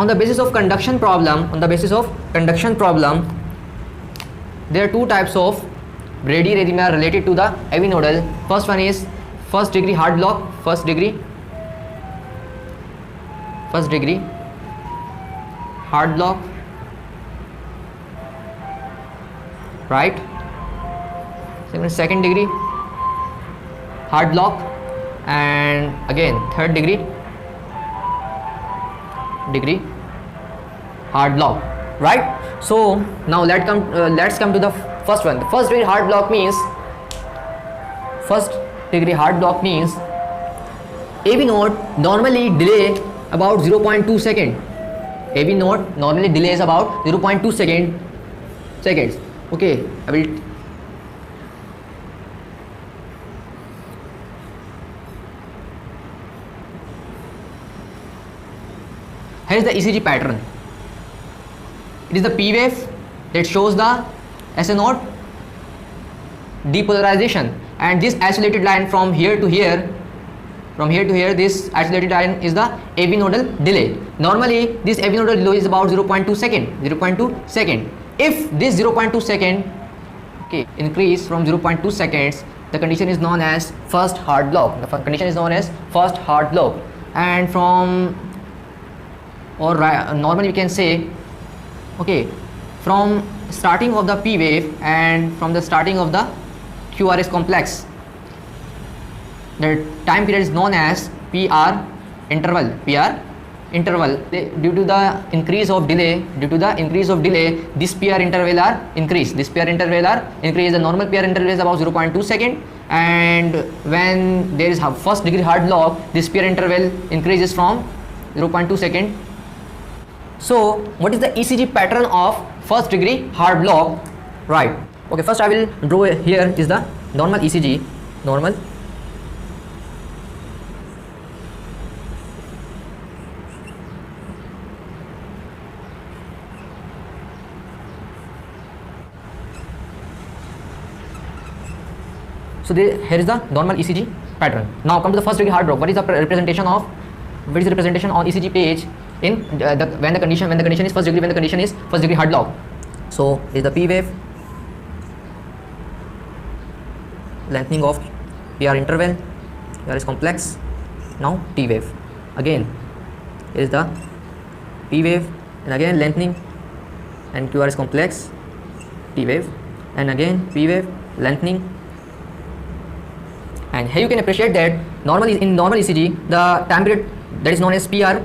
on the basis of conduction problem, there are two types of bradyarrhythmia related to the AV nodal. First one is first degree heart block, first degree heart block, right? Second degree heart block, and again third degree heart block, right? So now let's come to the first one. The first degree heart block means AV node normally delay about 0.2 second. AV node normally delays about 0.2 seconds. Okay, I will. Here is the ECG pattern. It is the P wave that shows the SA node depolarization, and this isolated line from here to here, this isolated line is the AV nodal delay. Normally this AV nodal delay is about 0.2 second. If this 0.2 second increase from 0.2 seconds, the condition is known as first heart block. And from normally we can say, from starting of the P wave and from the starting of the QRS complex, the time period is known as PR interval. Due to the increase of delay, this PR interval are increased. The normal PR interval is about 0.2 second, and when there is first degree heart block, this PR interval increases from 0.2 second. So what is the ECG pattern of first degree heart block? Right. Okay, first I will draw here is the normal ECG. So here is the normal ECG pattern. Now come to the first degree heart block. What is the representation on ECG page in when the condition is first degree, when the condition is first degree heart block? So is the P wave, lengthening of PR interval, PR is complex. Now T wave, again is the P wave, and again lengthening, and QR is complex, T wave, and again P wave, lengthening. And here you can appreciate that normally in normal ECG, the time period that is known as PR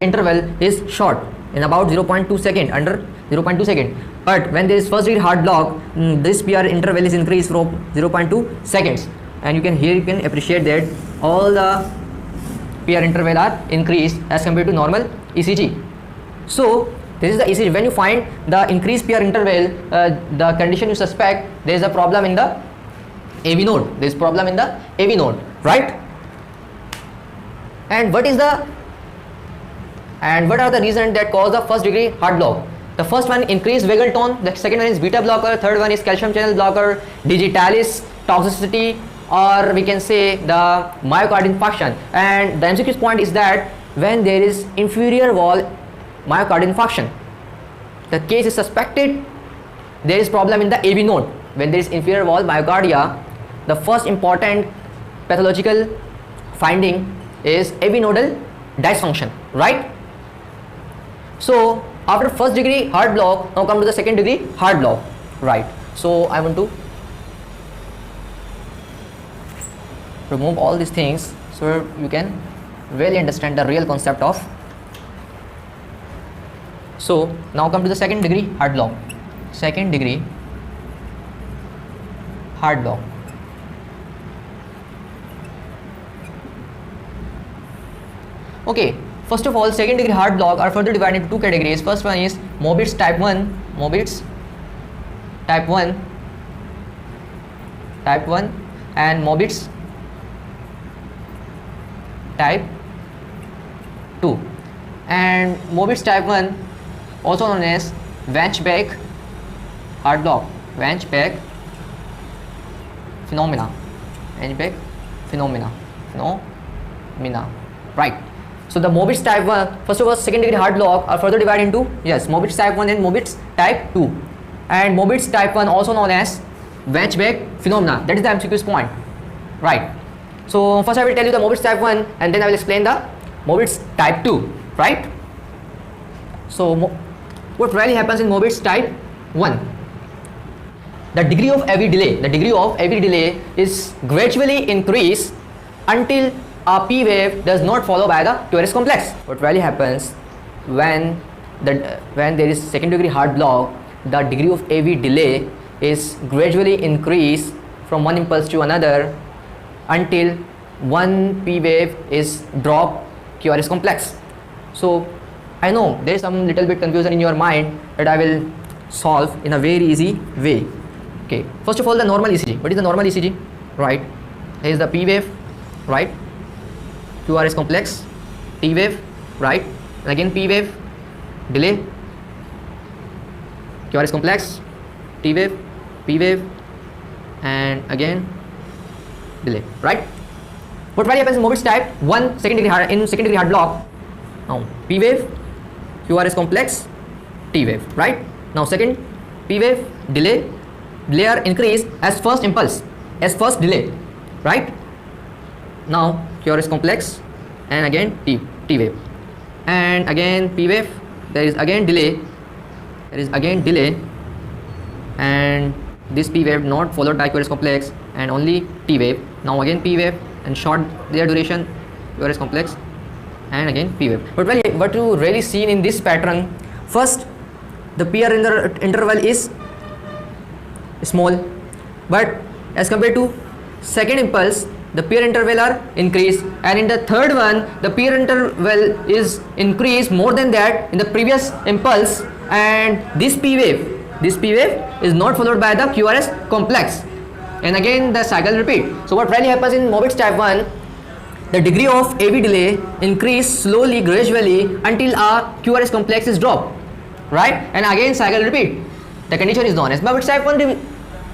interval is short, in about 0.2 second, under 0.2 second. But when there is first degree heart block, this PR interval is increased from 0.2 seconds, and you can appreciate that all the PR interval are increased as compared to normal ECG. So this is the ECG. When you find the increased PR interval, the condition you suspect there is a problem in the AV node. Right? And what are the reasons that cause the first degree heart block? The first one, increased vagal tone. The second one is beta blocker. Third one is calcium channel blocker, digitalis toxicity, or we can say the myocardial infarction. And the MCQ point is that when there is inferior wall myocardial infarction, the case is suspected there is problem in the AV node. When there is inferior wall myocardia, the first important pathological finding is AV nodal dysfunction, right? So after first degree heart block, now come to the second degree heart block, right? So I want to remove all these things so you can really understand the real concept of. So now come to the second degree heart block. Okay, first of all, second degree heart block are further divided into two categories. First one is Mobitz type 1, and Mobitz type 2. And Mobitz type 1, also known as Wunsch-Bach heart block, Wunsch-Bach phenomena, right? So the Mobitz type 1, first of all, second degree hard block are further divided into, yes, Mobitz type 1 and Mobitz type 2. And Mobitz type 1 also known as Wechsbeck phenomena. That is the MCQ's point, right? So first I will tell you the Mobitz type 1 and then I will explain the Mobitz type 2, right? So what really happens in Mobitz type 1? The degree of every delay is gradually increased until a P wave does not follow by the QRS complex. What really happens when there is second degree hard block, the degree of AV delay is gradually increased from one impulse to another until one P wave is dropped QRS complex. So I know there is some little bit confusion in your mind that I will solve in a very easy way. Okay, first of all, the normal ECG. What is the normal ECG? Right, here is the P wave, right? QRS complex, T wave, right? And again P wave, delay, QRS complex, T wave, P wave, and again delay, right? What really happens in Mobitz type 1 second degree hard block? Now P wave, QRS complex, T wave, right? Now second P wave, delay are increased as first impulse, as first delay, right? Now QRS complex and again T wave, and again P wave, there is again delay, and this P wave not followed by QRS complex and only T wave. Now again P wave and short their duration, QRS complex and again P wave. But what you really seen in this pattern, first the PR interval is small, but as compared to second impulse the PR interval are increased, and in the third one the PR interval is increased more than that in the previous impulse, and this P wave is not followed by the QRS complex, and again the cycle repeat. So what really happens in Mobitz type 1, the degree of AV delay increase slowly gradually until a QRS complex is dropped, right? And again cycle repeat. The condition is known as Mobitz type 1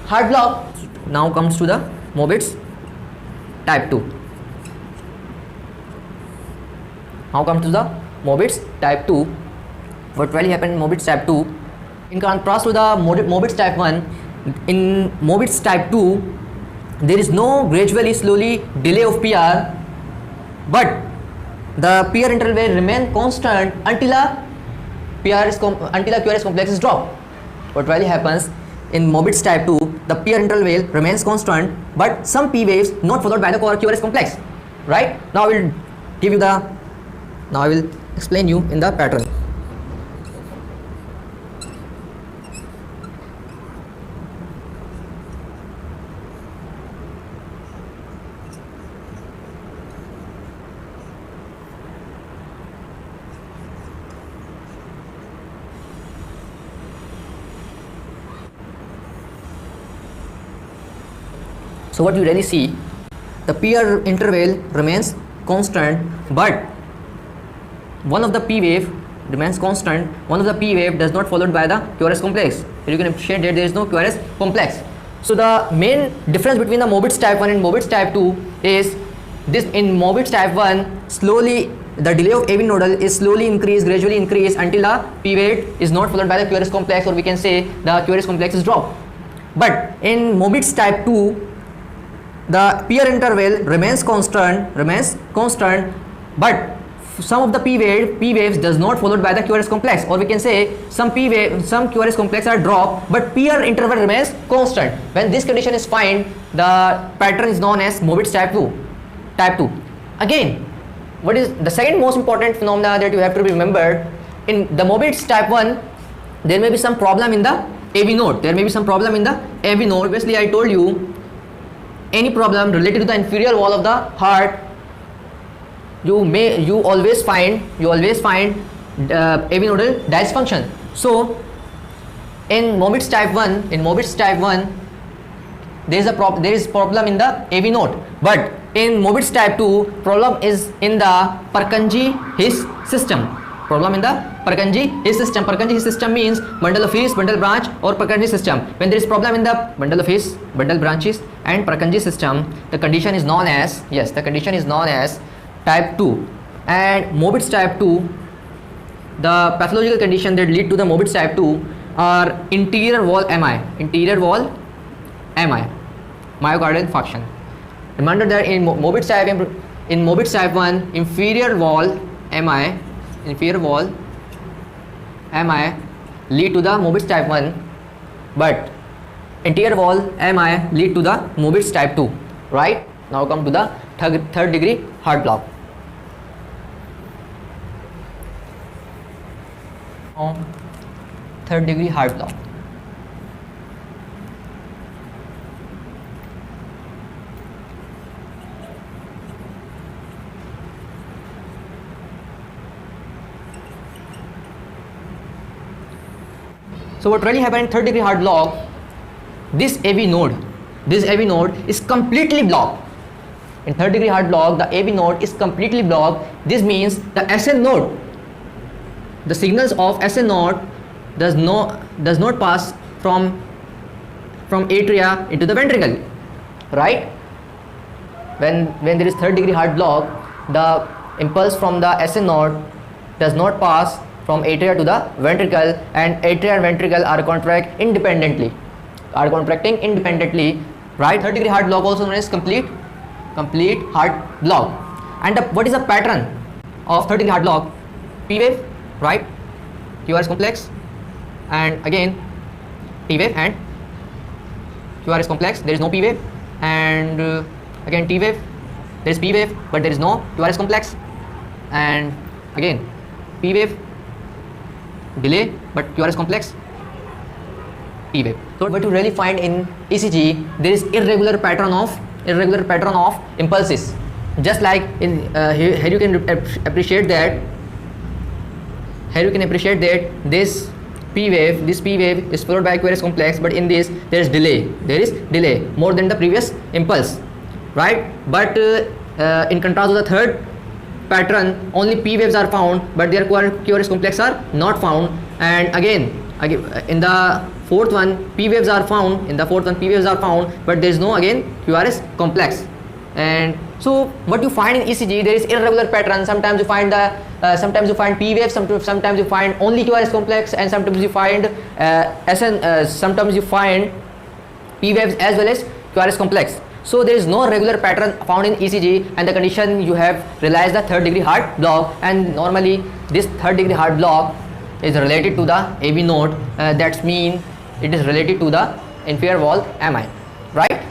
hard block. Now comes to the Mobitz type 2. Now comes to the Mobitz type 2. What really happened in Mobitz type 2? In contrast to the Mobitz type 1, in Mobitz type 2, there is no gradually slowly delay of PR, but the PR interval will remain constant until a QRS complex is dropped. What really happens in Mobitz type 2, the PR interval remains constant, but some P waves not followed by the QRS complex, right? Now I will explain you in the pattern. So what you really see, the PR interval remains constant, but one of the P wave remains constant, one of the P wave does not followed by the QRS complex. Here you can appreciate that there is no QRS complex. So the main difference between the Mobitz type 1 and Mobitz type 2 is this: in Mobitz type 1, slowly the delay of AV nodal is slowly increased, gradually increased until the P wave is not followed by the QRS complex, or we can say the QRS complex is dropped. But in Mobitz type 2, the PR interval remains constant, but some of the P waves does not followed by the QRS complex, or we can say some QRS complex are dropped, but PR interval remains constant. When this condition is fine, the pattern is known as Mobitz type 2. Again, what is the second most important phenomena that you have to remember? In the Mobitz type 1, there may be some problem in the AV node. Obviously, I told you, any problem related to the inferior wall of the heart, you always find AV nodal dysfunction. So in Mobitz type 1, there is problem in the AV node, but in Mobitz type 2, problem is in the Purkinje-His system. Purkinje-His system means bundle of His, bundle branch, or Purkinje system. When there is problem in the bundle of His, bundle branches, and Purkinje system, the condition is known as type 2. And Mobitz type 2, the pathological condition that lead to the Mobitz type 2 are interior wall MI, myocardial infarction. Remember that in Mobitz type 1, inferior wall MI lead to the Mobitz type 1, but anterior wall MI lead to the Mobitz type 2, right? Now come to the third degree heart block. Third degree heart block. So what really happened in third degree heart block, this AV node is completely blocked. In third degree heart block, the AV node is completely blocked. This means the SN node, the signals of SN node does not pass from atria into the ventricle, right? When there is third degree heart block, the impulse from the SN node does not pass from atria to the ventricle, and atria and ventricle are contracting independently, right? Third degree heart block, also known as complete heart block. And what is the pattern of third degree heart block? P wave, right? QRS complex, and again T wave and QRS complex. There is no P wave, and again T wave. There is P wave, but there is no QRS complex, and again P wave, delay, but QRS complex, T wave. So what you really find in ECG, there is irregular pattern of impulses. Just like in here you can appreciate that. This P wave is followed by QRS complex, but in this there is delay more than the previous impulse, right? But in contrast to the third pattern, only P waves are found, but their QRS complex are not found. And again in the fourth one, P waves are found. But there is no again QRS complex. And so what you find in ECG, there is irregular pattern. Sometimes you find P waves, sometimes you find only QRS complex, and sometimes you find sometimes you find P waves as well as QRS complex. So there is no regular pattern found in ECG, and the condition you have realized the third degree heart block. And normally this third degree heart block is related to the AV node. That means it is related to the inferior wall MI, right?